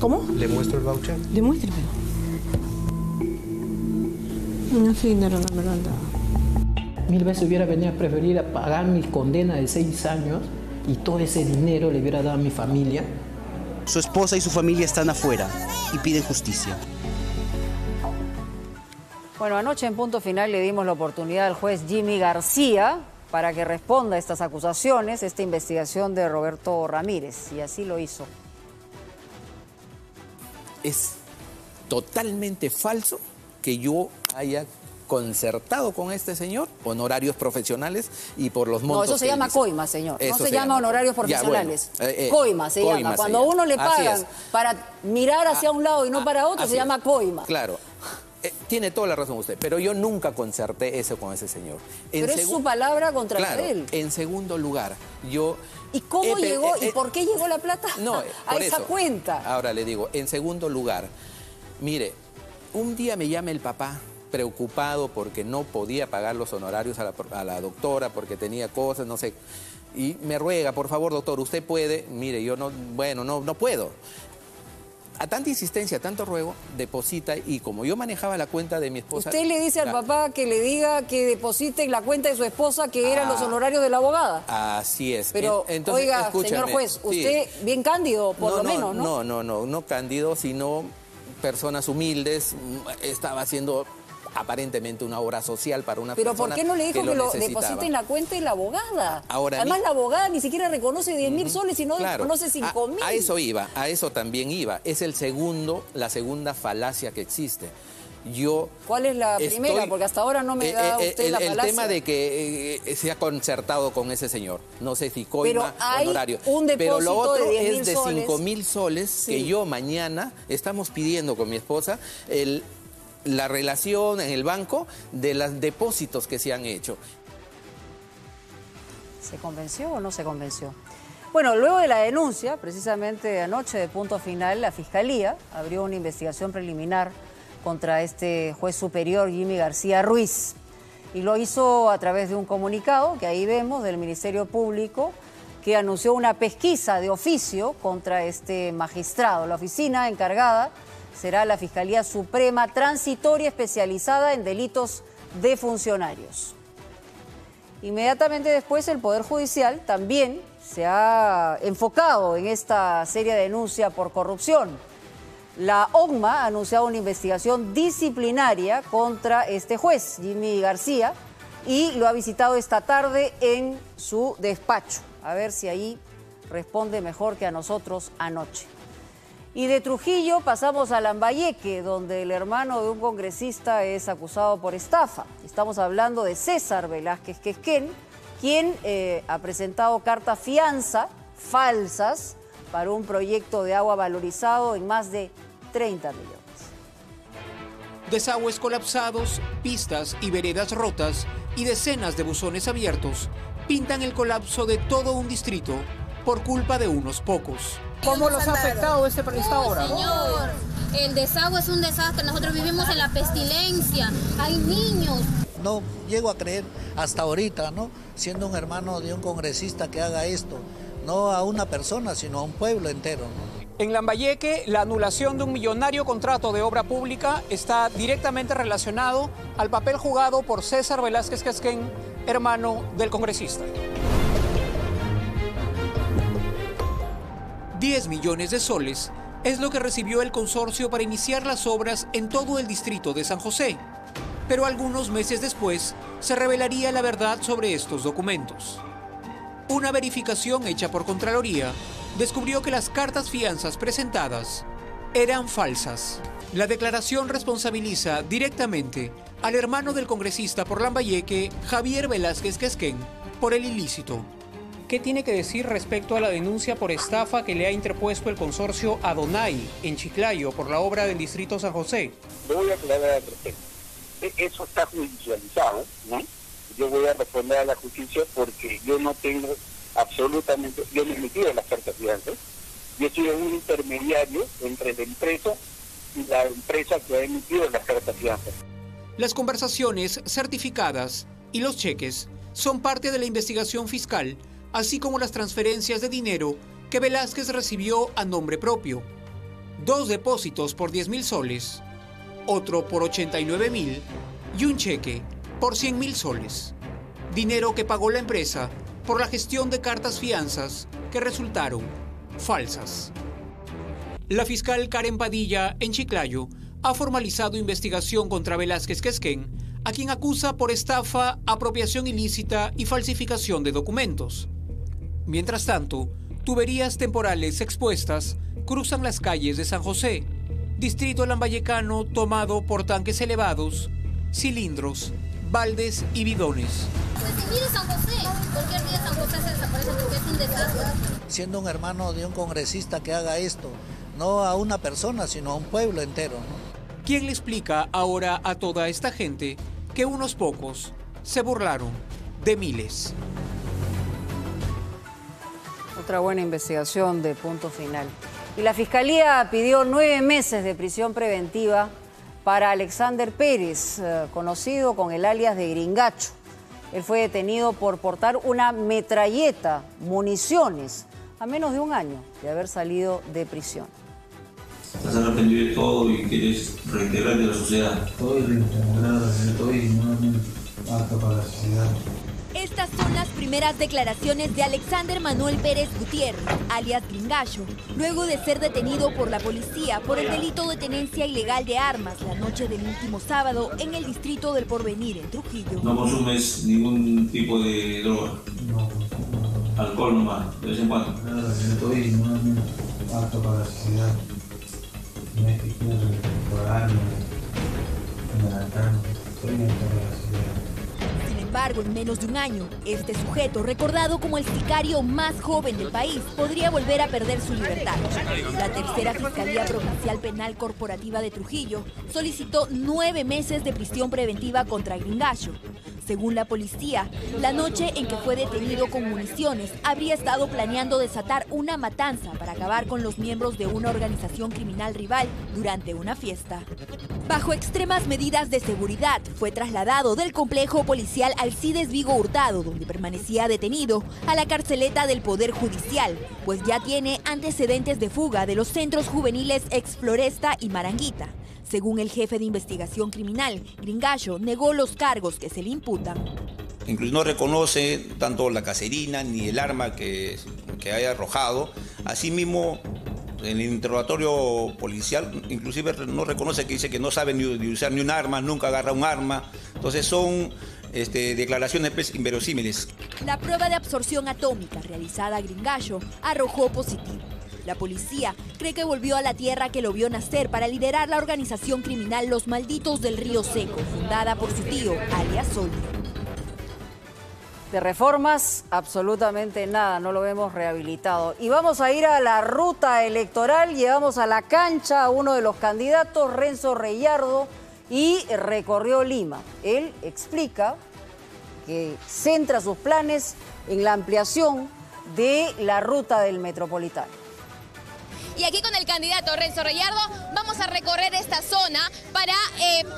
¿Cómo? ¿Le muestro el voucher? Demuéstremelo. No, ese dinero no me lo han dado. 1000 veces hubiera venido a preferir a pagar mi condena de 6 años y todo ese dinero le hubiera dado a mi familia. Su esposa y su familia están afuera y piden justicia. Bueno, anoche en Punto Final le dimos la oportunidad al juez Jimmy García para que responda a estas acusaciones, esta investigación de Roberto Ramírez, y así lo hizo. Es totalmente falso que yo haya concertado con este señor honorarios profesionales y por los montos. No, eso se llama coima, señor. No se llama honorarios profesionales. Ya, bueno, coima se llama. Cuando a uno le pagan para mirar hacia un lado y no para otro, se llama coima. Claro. Tiene toda la razón usted, pero yo nunca concerté eso con ese señor. Pero es su palabra contra la de él. En segundo lugar, yo... ¿Y cómo llegó y por qué llegó la plata a esa cuenta? Ahora le digo, en segundo lugar, mire, un día me llama el papá preocupado porque no podía pagar los honorarios a la doctora porque tenía cosas, no sé, y me ruega, por favor, doctor, usted puede. Mire, yo no puedo. A tanta insistencia, tanto ruego, deposita, y como yo manejaba la cuenta de mi esposa... ¿Usted le dice al papá que le diga que deposite en la cuenta de su esposa que eran los honorarios de la abogada? Así es. Pero, entonces, oiga, escúchame, señor juez, usted bien cándido, por lo menos, ¿no? No cándido, sino personas humildes. Estaba haciendo aparentemente una obra social para una persona. Pero ¿por qué no le dijo que lo deposite en la cuenta de la abogada? Ahora, además, la abogada ni siquiera reconoce 10.000 soles, sino reconoce 5.000. A eso iba, a eso también iba. Es la segunda falacia que existe. ¿Cuál es la primera? Porque hasta ahora no me da usted la falacia. El tema de que se ha concertado con ese señor. No sé si coima, honorario. Pero lo otro de es de 5.000 soles que yo mañana estamos pidiendo con mi esposa la relación en el banco de los depósitos que se han hecho. ¿Se convenció o no se convenció? Bueno, luego de la denuncia, precisamente anoche de Punto Final, la Fiscalía abrió una investigación preliminar contra este juez superior Jimmy García Ruiz. Y lo hizo a través de un comunicado que ahí vemos del Ministerio Público, que anunció una pesquisa de oficio contra este magistrado. La oficina encargada será la Fiscalía Suprema Transitoria especializada en delitos de funcionarios. Inmediatamente después el Poder Judicial también se ha enfocado en esta seria denuncia por corrupción. La ONMA ha anunciado una investigación disciplinaria contra este juez, Jimmy García, y lo ha visitado esta tarde en su despacho. A ver si ahí responde mejor que a nosotros anoche. Y de Trujillo pasamos a Lambayeque, donde el hermano de un congresista es acusado por estafa. Estamos hablando de César Velázquez Quesquén, quien ha presentado cartas fianza falsas para un proyecto de agua valorizado en más de 30 millones. Desagües colapsados, pistas y veredas rotas y decenas de buzones abiertos pintan el colapso de todo un distrito por culpa de unos pocos. ¿Cómo los ha afectado esta obra? Señor, el desagüe es un desastre. Nosotros vivimos en la pestilencia. Hay niños. No llego a creer hasta ahorita, ¿no? Siendo un hermano de un congresista que haga esto, no a una persona, sino a un pueblo entero, ¿no? En Lambayeque, la anulación de un millonario contrato de obra pública está directamente relacionado al papel jugado por César Velázquez Quesquén, hermano del congresista. 10 millones de soles es lo que recibió el consorcio para iniciar las obras en todo el distrito de San José. Pero algunos meses después se revelaría la verdad sobre estos documentos. Una verificación hecha por Contraloría descubrió que las cartas fianzas presentadas eran falsas. La declaración responsabiliza directamente al hermano del congresista por Lambayeque, Javier Velázquez Quesquén, por el ilícito. ¿Qué tiene que decir respecto a la denuncia por estafa que le ha interpuesto el consorcio Adonai en Chiclayo por la obra del distrito San José? Lo voy a aclarar al respecto. Eso está judicializado, ¿no? Yo voy a responder a la justicia porque yo no tengo absolutamente, yo no he emitido las cartas fianzas. Yo soy un intermediario entre la empresa y la empresa que ha emitido las cartas fianzas. Las conversaciones certificadas y los cheques son parte de la investigación fiscal, así como las transferencias de dinero que Velázquez recibió a nombre propio. 2 depósitos por 10.000 soles, otro por 89.000 y un cheque por 100.000 soles. Dinero que pagó la empresa por la gestión de cartas fianzas que resultaron falsas. La fiscal Karen Padilla, en Chiclayo, ha formalizado investigación contra Velázquez Quesquén, a quien acusa por estafa, apropiación ilícita y falsificación de documentos. Mientras tanto, tuberías temporales expuestas cruzan las calles de San José, distrito lambayecano tomado por tanques elevados, cilindros, baldes y bidones. Pues mire San José, cualquier día San José se desaparece porque es un desastre. Siendo un hermano de un congresista que haga esto, no a una persona, sino a un pueblo entero, ¿no? ¿Quién le explica ahora a toda esta gente que unos pocos se burlaron de miles? Otra buena investigación de Punto Final. Y la Fiscalía pidió 9 meses de prisión preventiva para Alexander Pérez, conocido con el alias de Gringacho. Él fue detenido por portar una metralleta, municiones, a menos de un año de haber salido de prisión. ¿Estás arrepentido de todo y quieres reintegrarte a la sociedad? Estoy reintegrado, estoy nuevamente apto para la sociedad. Estas son las primeras declaraciones de Alexander Manuel Pérez Gutiérrez, alias Gringacho, luego de ser detenido por la policía por el delito de tenencia ilegal de armas la noche del último sábado en el distrito del Porvenir, en Trujillo. ¿No consumes ningún tipo de droga? No. ¿Alcohol nomás, de vez en cuando? Nada, estoy nuevamente apto para la sociedad. No es que quiero reincorporarme, adaptarme, estoy apto para la sociedad. embargo, en menos de un año, este sujeto, recordado como el sicario más joven del país, podría volver a perder su libertad. La tercera Fiscalía Provincial Penal Corporativa de Trujillo solicitó 9 meses de prisión preventiva contra Gringallo. Según la policía, la noche en que fue detenido con municiones, habría estado planeando desatar una matanza para acabar con los miembros de una organización criminal rival durante una fiesta. Bajo extremas medidas de seguridad, fue trasladado del complejo policial Alcides Vigo Hurtado, donde permanecía detenido, a la carceleta del Poder Judicial, pues ya tiene antecedentes de fuga de los centros juveniles Exfloresta y Maranguita. Según el jefe de investigación criminal, Gringallo negó los cargos que se le imputan. Incluso no reconoce tanto la caserina ni el arma que haya arrojado. Asimismo, en el interrogatorio policial, inclusive no reconoce, que dice que no sabe ni usar ni un arma, nunca agarra un arma. Entonces son declaraciones inverosímiles. La prueba de absorción atómica realizada a Gringallo arrojó positivo. La policía cree que volvió a la tierra que lo vio nacer para liderar la organización criminal Los Malditos del Río Seco, fundada por su tío, alias Soldi. De reformas, absolutamente nada, no lo hemos rehabilitado. Y vamos a ir a la ruta electoral, llevamos a la cancha a uno de los candidatos, Renzo Reyardo, y recorrió Lima. Él explica que centra sus planes en la ampliación de la ruta del Metropolitano. Y aquí con el candidato Renzo Reyardo vamos a recorrer esta zona para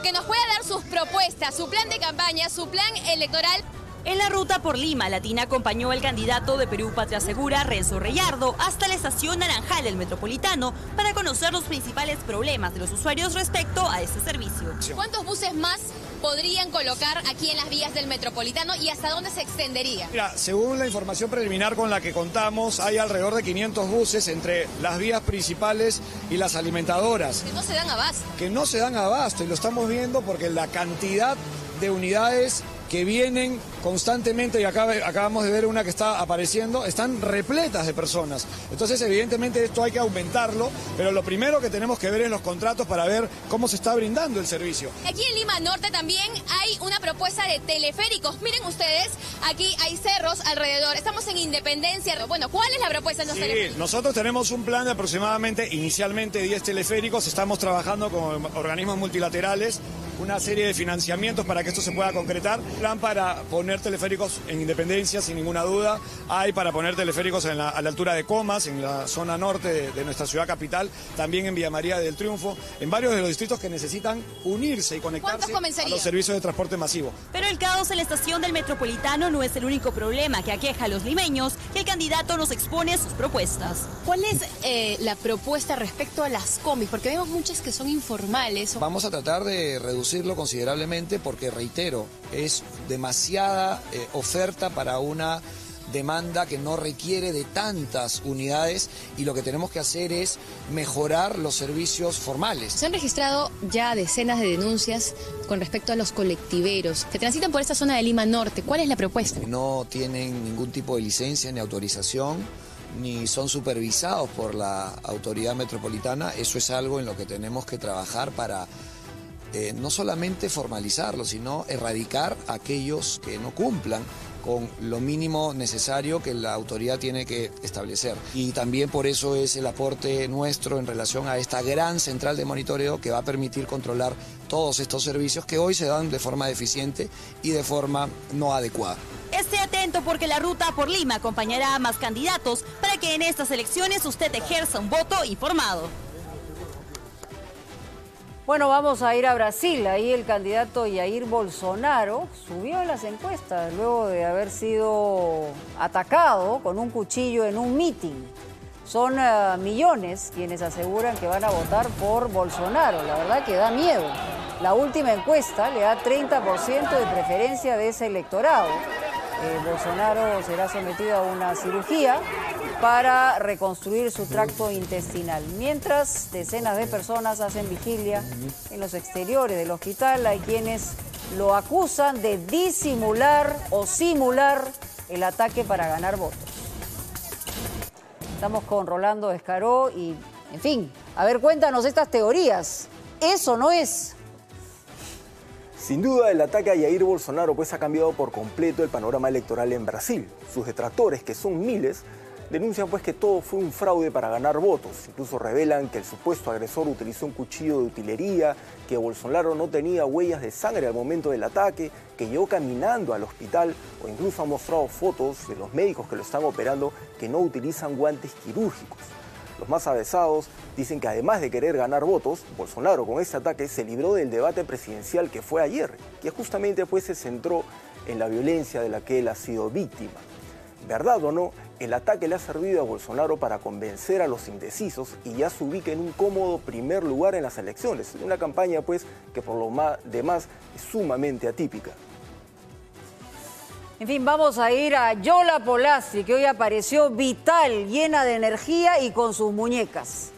que nos pueda dar sus propuestas, su plan de campaña, su plan electoral. En la ruta por Lima, Latina acompañó al candidato de Perú Patria Segura, Renzo Reyardo, hasta la estación Naranjal del Metropolitano para conocer los principales problemas de los usuarios respecto a este servicio. ¿Cuántos buses más podrían colocar aquí en las vías del Metropolitano y hasta dónde se extendería? Mira, según la información preliminar con la que contamos, hay alrededor de 500 buses entre las vías principales y las alimentadoras. Que no se dan abasto. Que no se dan abasto, y lo estamos viendo porque la cantidad de unidades que vienen constantemente, y acabamos de ver una que está apareciendo, están repletas de personas. Entonces, evidentemente, esto hay que aumentarlo, pero lo primero que tenemos que ver es los contratos para ver cómo se está brindando el servicio. Aquí en Lima Norte también hay una propuesta de teleféricos. Miren ustedes, aquí hay cerros alrededor. Estamos en Independencia. Bueno, ¿cuál es la propuesta de los teleféricos? Nosotros tenemos un plan de aproximadamente, inicialmente 10 teleféricos. Estamos trabajando con organismos multilaterales, una serie de financiamientos para que esto se pueda concretar. Plan para poner teleféricos en Independencia, sin ninguna duda. Hay para poner teleféricos a la altura de Comas, en la zona norte de nuestra ciudad capital, también en Villa María del Triunfo, en varios de los distritos que necesitan unirse y conectarse a los servicios de transporte masivo. Pero el caos en la estación del Metropolitano no es el único problema que aqueja a los limeños, que el candidato nos expone sus propuestas. ¿Cuál es la propuesta respecto a las combis? Porque vemos muchas que son informales. Vamos a tratar de reducirlo considerablemente porque, reitero, es demasiada oferta para una demanda que no requiere de tantas unidades, y lo que tenemos que hacer es mejorar los servicios formales. Se han registrado ya decenas de denuncias con respecto a los colectiveros que transitan por esta zona de Lima Norte. ¿Cuál es la propuesta? No tienen ningún tipo de licencia ni autorización, ni son supervisados por la autoridad metropolitana. Eso es algo en lo que tenemos que trabajar para no solamente formalizarlo, sino erradicar a aquellos que no cumplan con lo mínimo necesario que la autoridad tiene que establecer. Y también por eso es el aporte nuestro en relación a esta gran central de monitoreo que va a permitir controlar todos estos servicios que hoy se dan de forma deficiente y de forma no adecuada. Esté atento porque la ruta por Lima acompañará a más candidatos para que en estas elecciones usted ejerza un voto informado. Bueno, vamos a ir a Brasil. Ahí el candidato Jair Bolsonaro subió en las encuestas luego de haber sido atacado con un cuchillo en un mitin. Son millones quienes aseguran que van a votar por Bolsonaro. La verdad que da miedo. La última encuesta le da 30% de preferencia de ese electorado. Bolsonaro será sometido a una cirugía para reconstruir su tracto intestinal. Mientras decenas de personas hacen vigilia en los exteriores del hospital, hay quienes lo acusan de disimular o simular el ataque para ganar votos. Estamos con Rolando Escaró y, en fin, a ver, cuéntanos estas teorías. Eso no es. Sin duda, el ataque a Jair Bolsonaro ha cambiado por completo el panorama electoral en Brasil. Sus detractores, que son miles, denuncian que todo fue un fraude para ganar votos. Incluso revelan que el supuesto agresor utilizó un cuchillo de utilería, que Bolsonaro no tenía huellas de sangre al momento del ataque, que llegó caminando al hospital, o incluso han mostrado fotos de los médicos que lo están operando que no utilizan guantes quirúrgicos. Los más avesados dicen que además de querer ganar votos, Bolsonaro con este ataque se libró del debate presidencial que fue ayer, que justamente se centró en la violencia de la que él ha sido víctima. Verdad o no, el ataque le ha servido a Bolsonaro para convencer a los indecisos y ya se ubica en un cómodo primer lugar en las elecciones, una campaña que por lo demás es sumamente atípica. En fin, vamos a ir a Yola Polastri, que hoy apareció vital, llena de energía y con sus muñecas.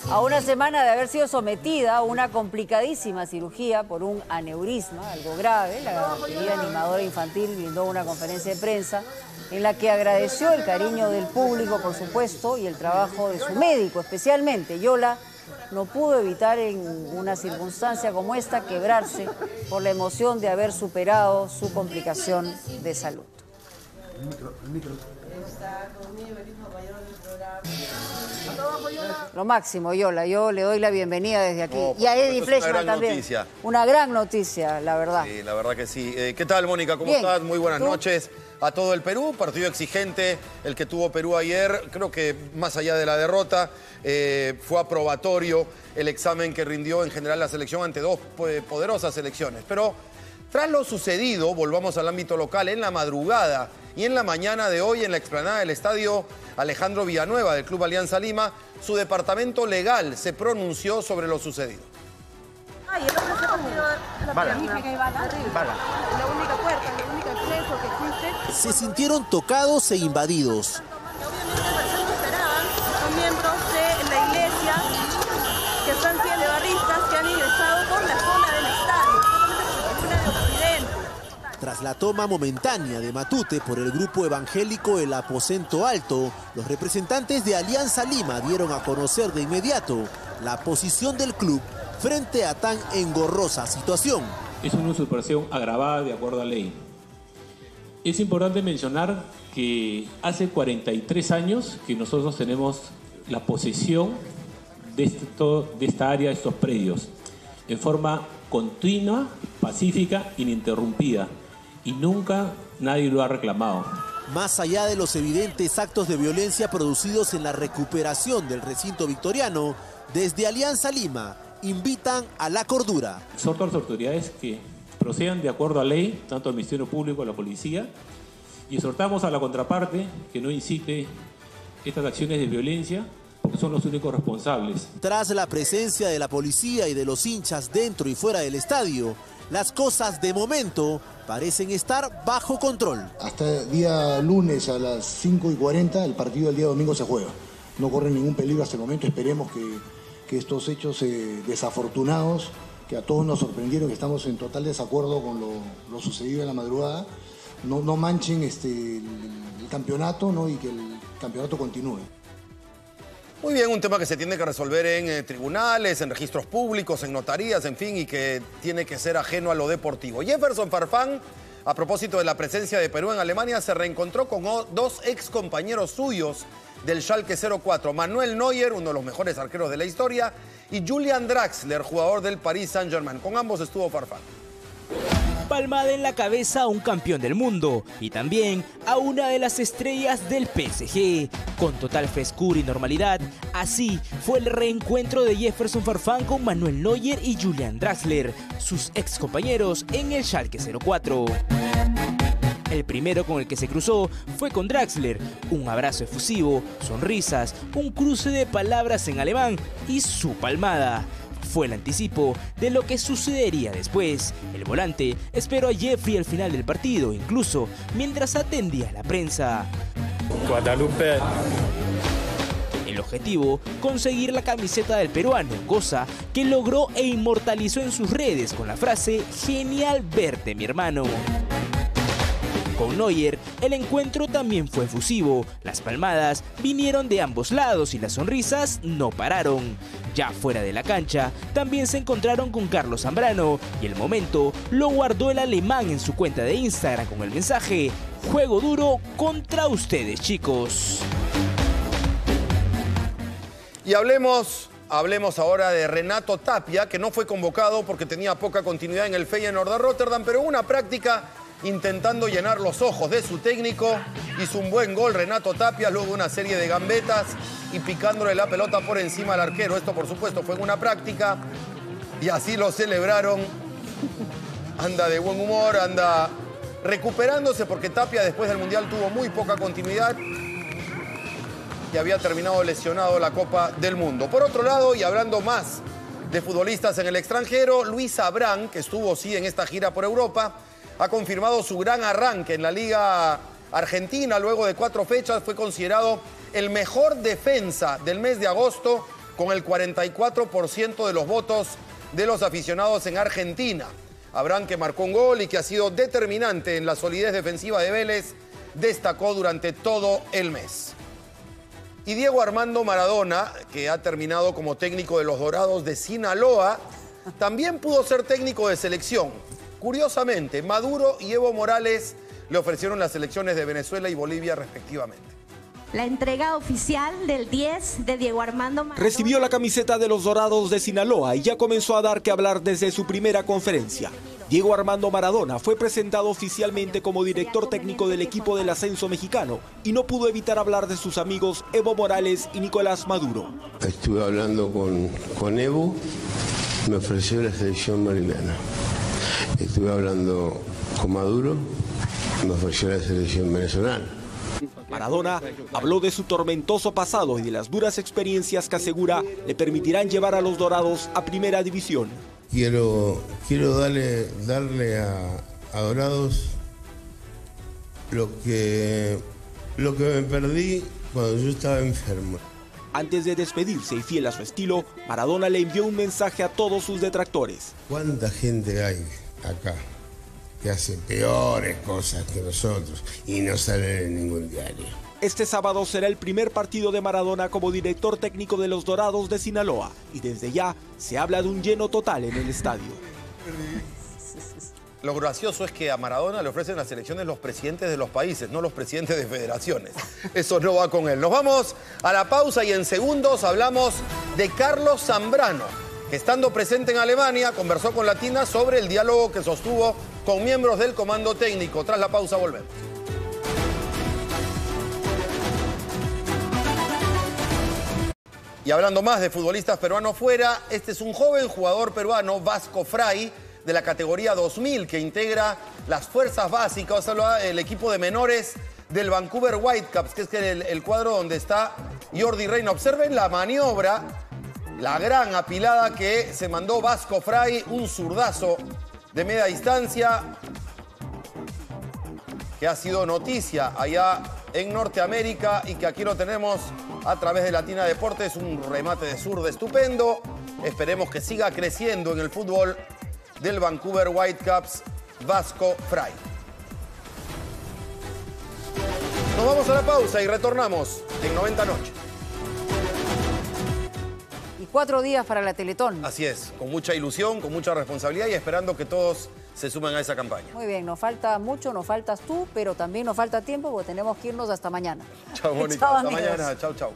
A una semana de haber sido sometida a una complicadísima cirugía por un aneurisma, algo grave, la querida animadora infantil brindó una conferencia de prensa en la que agradeció el cariño del público, por supuesto, y el trabajo de su médico, especialmente. Yola no pudo evitar en una circunstancia como esta quebrarse por la emoción de haber superado su complicación de salud. Lo máximo, Yola. Yo le doy la bienvenida desde aquí. Y a Eddie Fleischmann también. Noticia. Una gran noticia, la verdad. Sí, la verdad que sí. ¿Qué tal, Mónica? ¿Cómo Bien. estás? Muy buenas ¿Tú? noches a todo el Perú. Partido exigente el que tuvo Perú ayer. Creo que más allá de la derrota, fue aprobatorio el examen que rindió en general la selección ante dos poderosas selecciones. Pero tras lo sucedido, volvamos al ámbito local, en la madrugada y en la mañana de hoy en la explanada del estadio Alejandro Villanueva del Club Alianza Lima, su departamento legal se pronunció sobre lo sucedido. Ay, el otro se ha cogido la planifica y bala. La única puerta, el único acceso que existe. Se sintieron tocados e invadidos. Obviamente personas que esperaban son miembros de la iglesia que están siendo barristas que han ingresado por la zona del estadio, solamente por la tribuna de Occidente. Tras la toma momentánea de Matute por el grupo evangélico El Aposento Alto, los representantes de Alianza Lima dieron a conocer de inmediato la posición del club frente a tan engorrosa situación. Es una usurpación agravada de acuerdo a ley. Es importante mencionar que hace 43 años que nosotros tenemos la posesión de esta área, de estos predios, en forma continua, pacífica, ininterrumpida. Y nunca nadie lo ha reclamado. Más allá de los evidentes actos de violencia producidos en la recuperación del recinto victoriano, desde Alianza Lima invitan a la cordura. Exhorto a las autoridades que procedan de acuerdo a ley, tanto al Ministerio Público, a la Policía, y exhortamos a la contraparte que no incite estas acciones de violencia, porque son los únicos responsables. Tras la presencia de la policía y de los hinchas dentro y fuera del estadio, las cosas de momento parecen estar bajo control. Hasta el día lunes a las 5:40 el partido del día domingo se juega. No corre ningún peligro hasta el momento. Esperemos que estos hechos desafortunados, que a todos nos sorprendieron, que estamos en total desacuerdo con lo sucedido en la madrugada, no manchen el campeonato, ¿no? Y que el campeonato continúe. Muy bien, un tema que se tiene que resolver en tribunales, en registros públicos, en notarías, en fin, y que tiene que ser ajeno a lo deportivo. Jefferson Farfán, a propósito de la presencia de Perú en Alemania, se reencontró con dos ex compañeros suyos del Schalke 04, Manuel Neuer, uno de los mejores arqueros de la historia, y Julian Draxler, jugador del Paris Saint-Germain. Con ambos estuvo Farfán. Palmada en la cabeza a un campeón del mundo y también a una de las estrellas del PSG. Con total frescura y normalidad, así fue el reencuentro de Jefferson Farfán con Manuel Neuer y Julian Draxler, sus ex compañeros en el Schalke 04. El primero con el que se cruzó fue con Draxler, un abrazo efusivo, sonrisas, un cruce de palabras en alemán y su palmada. Fue el anticipo de lo que sucedería después. El volante esperó a Jeffrey al final del partido, incluso mientras atendía a la prensa. Guadalupe. El objetivo, conseguir la camiseta del peruano, cosa que logró e inmortalizó en sus redes con la frase "Genial verte, mi hermano". Con Neuer, el encuentro también fue efusivo. Las palmadas vinieron de ambos lados y las sonrisas no pararon. Ya fuera de la cancha, también se encontraron con Carlos Zambrano y el momento lo guardó el alemán en su cuenta de Instagram con el mensaje: juego duro contra ustedes, chicos. Y hablemos ahora de Renato Tapia, que no fue convocado porque tenía poca continuidad en el Feyenoord de Rotterdam, pero en una práctica intentando llenar los ojos de su técnico, hizo un buen gol Renato Tapia, luego una serie de gambetas y picándole la pelota por encima al arquero. Esto, por supuesto, fue en una práctica y así lo celebraron. Anda de buen humor, anda recuperándose porque Tapia después del Mundial tuvo muy poca continuidad y había terminado lesionado la Copa del Mundo. Por otro lado, y hablando más de futbolistas en el extranjero, Luis Abrán, que estuvo sí en esta gira por Europa, ha confirmado su gran arranque en la Liga Argentina. Luego de 4 fechas fue considerado el mejor defensa del mes de agosto con el 44% de los votos de los aficionados en Argentina. Abrán, que marcó un gol y que ha sido determinante en la solidez defensiva de Vélez, destacó durante todo el mes. Y Diego Armando Maradona, que ha terminado como técnico de los Dorados de Sinaloa, también pudo ser técnico de selección. Curiosamente, Maduro y Evo Morales le ofrecieron las selecciones de Venezuela y Bolivia respectivamente. La entrega oficial del 10 de Diego Armando Maradona. Recibió la camiseta de los Dorados de Sinaloa y ya comenzó a dar que hablar desde su primera conferencia. Diego Armando Maradona fue presentado oficialmente como director técnico del equipo del ascenso mexicano y no pudo evitar hablar de sus amigos Evo Morales y Nicolás Maduro. Estuve hablando con Evo, me ofreció la selección boliviana. Estuve hablando con Maduro, me ofreció la selección venezolana. Maradona habló de su tormentoso pasado y de las duras experiencias que asegura le permitirán llevar a los Dorados a Primera División. Quiero darle a Dorados lo que me perdí cuando yo estaba enfermo. Antes de despedirse y fiel a su estilo, Maradona le envió un mensaje a todos sus detractores. ¿Cuánta gente hay acá que hace peores cosas que nosotros y no salen en ningún diario? Este sábado será el primer partido de Maradona como director técnico de los Dorados de Sinaloa y desde ya se habla de un lleno total en el estadio. Lo gracioso es que a Maradona le ofrecen las selecciones los presidentes de los países, no los presidentes de federaciones. Eso no va con él. Nos vamos a la pausa y en segundos hablamos de Carlos Zambrano, que estando presente en Alemania conversó con Latina sobre el diálogo que sostuvo con miembros del comando técnico. Tras la pausa volvemos. Y hablando más de futbolistas peruanos fuera, este es un joven jugador peruano, Vasco Fray, de la categoría 2000, que integra las fuerzas básicas, el equipo de menores del Vancouver Whitecaps, que es el cuadro donde está Jordi Reina. Observen la maniobra, la gran apilada que se mandó Vasco Fray, un zurdazo de media distancia, que ha sido noticia allá en Norteamérica y que aquí lo tenemos a través de Latina Deportes, un remate de zurda estupendo. Esperemos que siga creciendo en el fútbol del Vancouver Whitecaps, Vasco Fray. Nos vamos a la pausa y retornamos en 90 Noches. Y 4 días para la Teletón. Así es, con mucha ilusión, con mucha responsabilidad y esperando que todos se sumen a esa campaña. Muy bien, nos falta mucho, nos faltas tú, pero también nos falta tiempo porque tenemos que irnos hasta mañana. Chao, bonita. Hasta mañana. Chao, chao.